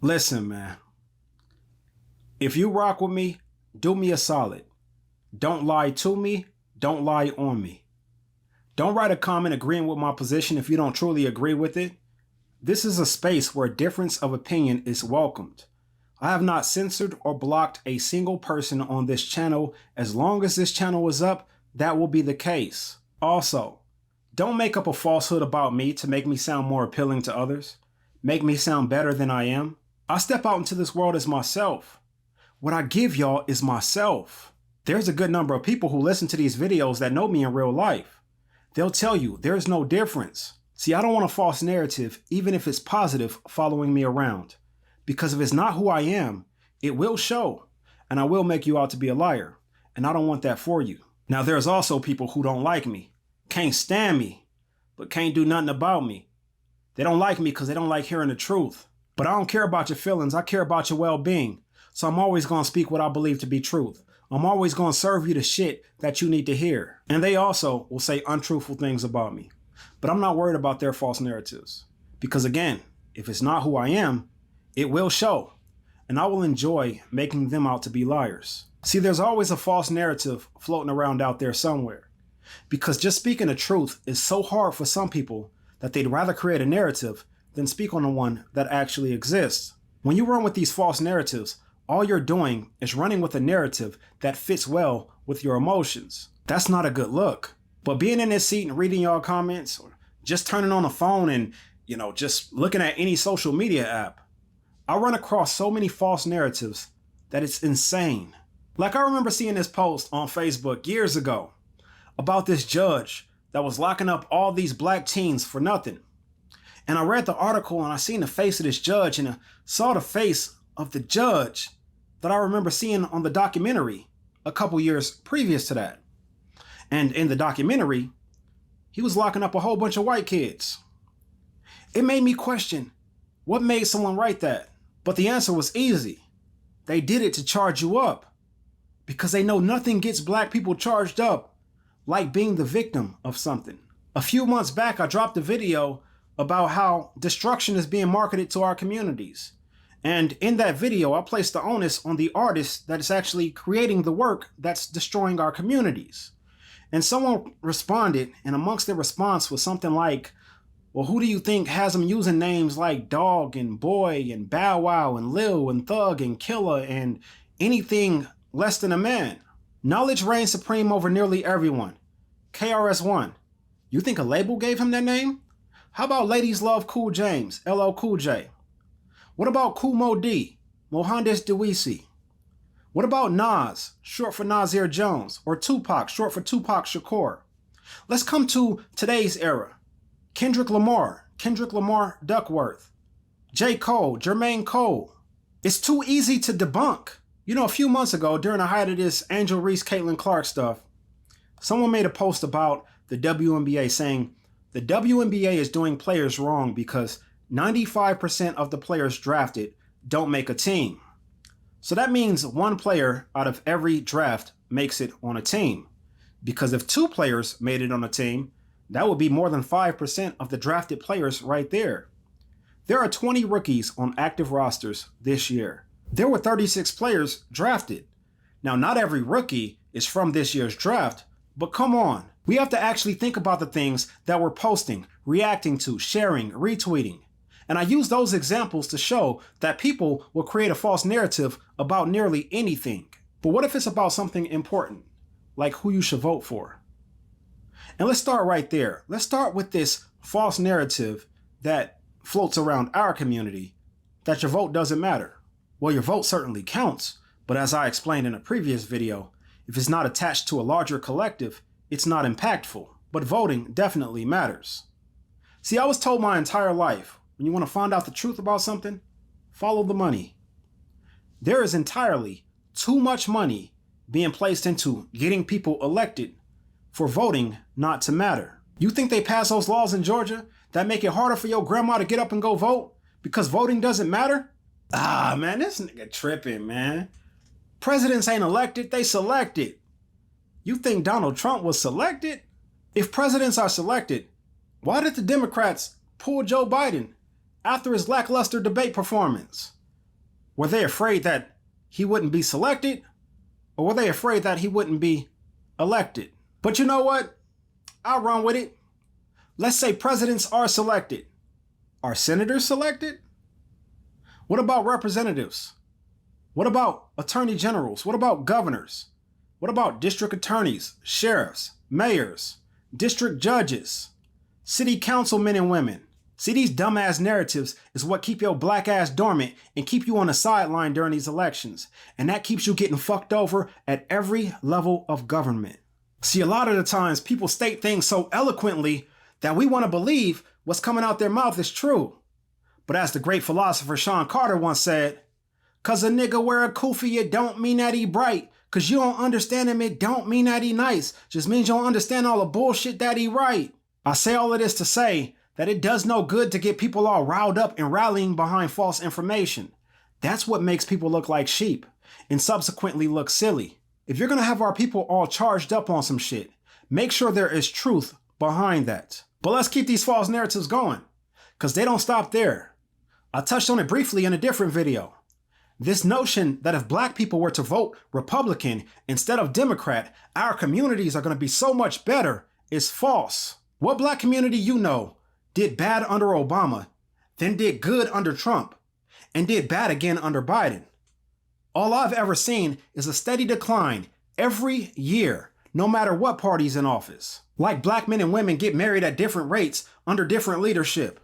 Listen, man, if you rock with me, do me a solid. Don't lie to me. Don't lie on me. Don't write a comment agreeing with my position if you don't truly agree with it. This is a space where difference of opinion is welcomed. I have not censored or blocked a single person on this channel. As long as this channel is up, that will be the case. Also, don't make up a falsehood about me to make me sound more appealing to others. Make me sound better than I am. I step out into this world as myself. What I give y'all is myself. There's a good number of people who listen to these videos that know me in real life. They'll tell you there's no difference. See, I don't want a false narrative, even if it's positive, following me around. Because if it's not who I am, it will show, and I will make you out to be a liar, and I don't want that for you. Now, there's also people who don't like me, can't stand me, but can't do nothing about me. They don't like me because they don't like hearing the truth. But I don't care about your feelings, I care about your well-being. So I'm always going to speak what I believe to be truth. I'm always going to serve you the shit that you need to hear. And they also will say untruthful things about me. But I'm not worried about their false narratives. Because again, if it's not who I am, it will show. And I will enjoy making them out to be liars. See, there's always a false narrative floating around out there somewhere. Because just speaking the truth is so hard for some people that they'd rather create a narrative than speak on the one that actually exists. When you run with these false narratives, all you're doing is running with a narrative that fits well with your emotions. That's not a good look. But being in this seat and reading y'all comments, or just turning on a phone and, just looking at any social media app, I run across so many false narratives that it's insane. Like I remember seeing this post on Facebook years ago about this judge that was locking up all these black teens for nothing. And I read the article and I seen the face of this judge and I saw the face of the judge that I remember seeing on the documentary a couple years previous to that. And in the documentary, he was locking up a whole bunch of white kids. It made me question, what made someone write that? But the answer was easy. They did it to charge you up. Because they know nothing gets black people charged up like being the victim of something. A few months back, I dropped a video about how destruction is being marketed to our communities. And in that video, I placed the onus on the artist that is actually creating the work that's destroying our communities. And someone responded, and amongst their response was something like, well, who do you think has them using names like Dog and Boy and Bow Wow and Lil and Thug and Killer and anything less than a man? Knowledge reigns supreme over nearly everyone. KRS-One, you think a label gave him that name? How about Ladies Love Cool James, LL Cool J? What about Kool Moe Dee, Mohandes DeWeesey? What about Nas, short for Nasir Jones, or Tupac, short for Tupac Shakur? Let's come to today's era. Kendrick Lamar Duckworth, J. Cole, Jermaine Cole. It's too easy to debunk. A few months ago, during the height of this Angel Reese, Caitlin Clark stuff, someone made a post about the WNBA saying, the WNBA is doing players wrong because 95% of the players drafted don't make a team. So that means one player out of every draft makes it on a team. Because if two players made it on a team, that would be more than 5% of the drafted players right there. There are 20 rookies on active rosters this year. There were 36 players drafted. Now, not every rookie is from this year's draft, but come on. We have to actually think about the things that we're posting, reacting to, sharing, retweeting. And I use those examples to show that people will create a false narrative about nearly anything. But what if it's about something important, like who you should vote for? And let's start right there. Let's start with this false narrative that floats around our community, that your vote doesn't matter. Well, your vote certainly counts, but as I explained in a previous video, if it's not attached to a larger collective, it's not impactful. But voting definitely matters. See, I was told my entire life, when you want to find out the truth about something, follow the money. There is entirely too much money being placed into getting people elected for voting not to matter. You think they pass those laws in Georgia that make it harder for your grandma to get up and go vote because voting doesn't matter? Ah, man, this nigga tripping, man. Presidents ain't elected, they selected. You think Donald Trump was selected? If presidents are selected, why did the Democrats pull Joe Biden after his lackluster debate performance? Were they afraid that he wouldn't be selected? Or were they afraid that he wouldn't be elected? But you know what? I'll run with it. Let's say presidents are selected. Are senators selected? What about representatives? What about attorney generals? What about governors? What about district attorneys, sheriffs, mayors, district judges, city councilmen and women? See, these dumbass narratives is what keep your black ass dormant and keep you on the sideline during these elections. And that keeps you getting fucked over at every level of government. See, a lot of the times people state things so eloquently that we want to believe what's coming out their mouth is true. But as the great philosopher Sean Carter once said, "'Cause a nigga wear a kufi, it don't mean that he bright. 'Cause you don't understand him, it don't mean that he nice. Just means you don't understand all the bullshit that he write." I say all of this to say that it does no good to get people all riled up and rallying behind false information. That's what makes people look like sheep and subsequently look silly. If you're gonna have our people all charged up on some shit, make sure there is truth behind that. But let's keep these false narratives going, because they don't stop there. I touched on it briefly in a different video. This notion that if black people were to vote Republican instead of Democrat, our communities are going to be so much better is false. What black community you know did bad under Obama, then did good under Trump, and did bad again under Biden? All I've ever seen is a steady decline every year, no matter what party's in office. Like black men and women get married at different rates under different leadership.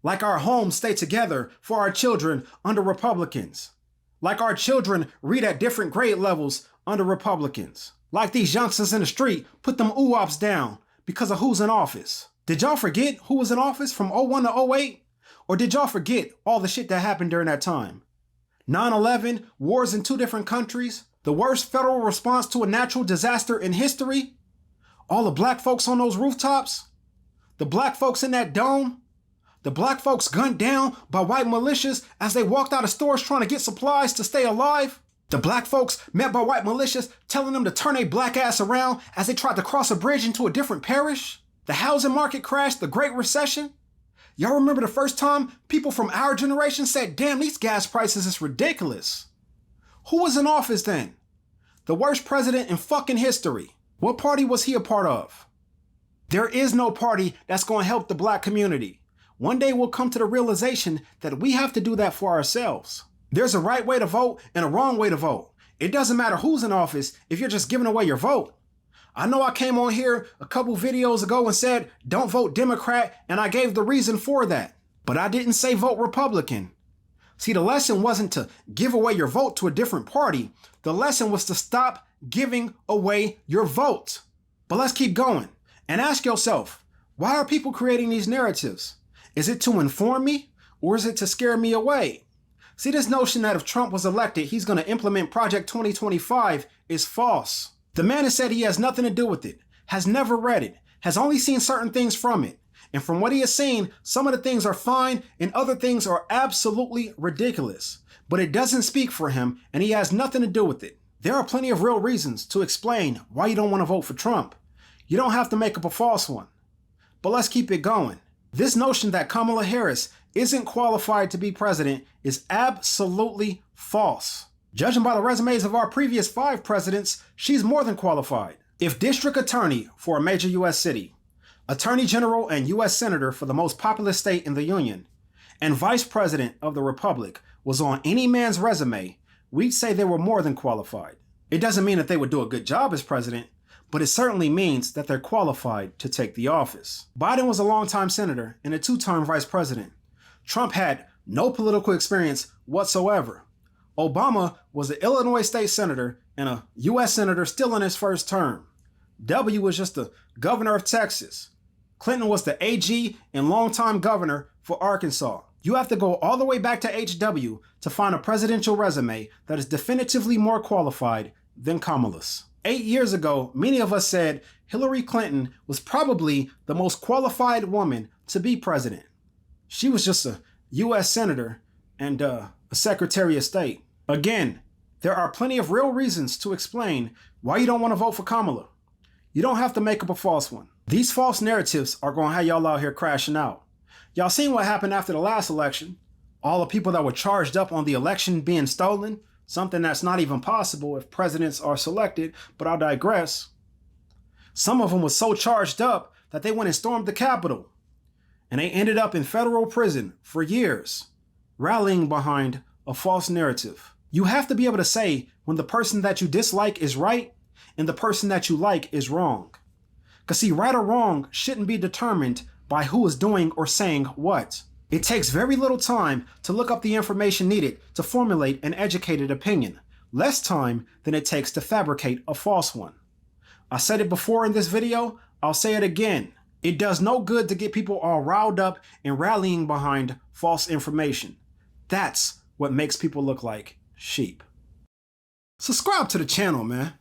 Like our homes stay together for our children under Republicans. Like our children read at different grade levels under Republicans. Like these youngsters in the street put them ooh-ops down because of who's in office. Did y'all forget who was in office from 01 to 08? Or did y'all forget all the shit that happened during that time? 9/11, wars in 2 different countries, the worst federal response to a natural disaster in history, all the black folks on those rooftops, the black folks in that dome, the black folks gunned down by white militias as they walked out of stores trying to get supplies to stay alive, the black folks met by white militias telling them to turn their black ass around as they tried to cross a bridge into a different parish, the housing market crash, the Great Recession. Y'all remember the first time people from our generation said, "Damn, these gas prices is ridiculous"? Who was in office then? The worst president in fucking history. What party was he a part of? There is no party that's going to help the black community. One day we'll come to the realization that we have to do that for ourselves. There's a right way to vote and a wrong way to vote. It doesn't matter who's in office if you're just giving away your vote. I know I came on here a couple videos ago and said, don't vote Democrat, and I gave the reason for that. But I didn't say vote Republican. See, the lesson wasn't to give away your vote to a different party. The lesson was to stop giving away your vote. But let's keep going and ask yourself, why are people creating these narratives? Is it to inform me, or is it to scare me away? See, this notion that if Trump was elected, he's going to implement Project 2025 is false. The man has said he has nothing to do with it, has never read it, has only seen certain things from it. And from what he has seen, some of the things are fine and other things are absolutely ridiculous. But it doesn't speak for him, and he has nothing to do with it. There are plenty of real reasons to explain why you don't want to vote for Trump. You don't have to make up a false one. But let's keep it going. This notion that Kamala Harris isn't qualified to be president is absolutely false. Judging by the resumes of our previous 5 presidents, she's more than qualified. If district attorney for a major U.S. city, attorney general and U.S. senator for the most populous state in the union, and vice president of the republic was on any man's resume, we'd say they were more than qualified. It doesn't mean that they would do a good job as president, but it certainly means that they're qualified to take the office. Biden was a longtime senator and a 2-term vice president. Trump had no political experience whatsoever. Obama was an Illinois state senator and a U.S. senator still in his first term. W was just the governor of Texas. Clinton was the AG and longtime governor for Arkansas. You have to go all the way back to HW to find a presidential resume that is definitively more qualified than Kamala's. 8 years ago, many of us said Hillary Clinton was probably the most qualified woman to be president. She was just a U.S. senator and a secretary of state. Again, there are plenty of real reasons to explain why you don't want to vote for Kamala. You don't have to make up a false one. These false narratives are going to have y'all out here crashing out. Y'all seen what happened after the last election. All the people that were charged up on the election being stolen, something that's not even possible if presidents are selected, but I'll digress. Some of them were so charged up that they went and stormed the Capitol, and they ended up in federal prison for years, rallying behind a false narrative. You have to be able to say when the person that you dislike is right and the person that you like is wrong. Because see, right or wrong shouldn't be determined by who is doing or saying what. It takes very little time to look up the information needed to formulate an educated opinion, less time than it takes to fabricate a false one. I said it before in this video, I'll say it again. It does no good to get people all riled up and rallying behind false information. That's what makes people look like sheep. Subscribe to the channel, man.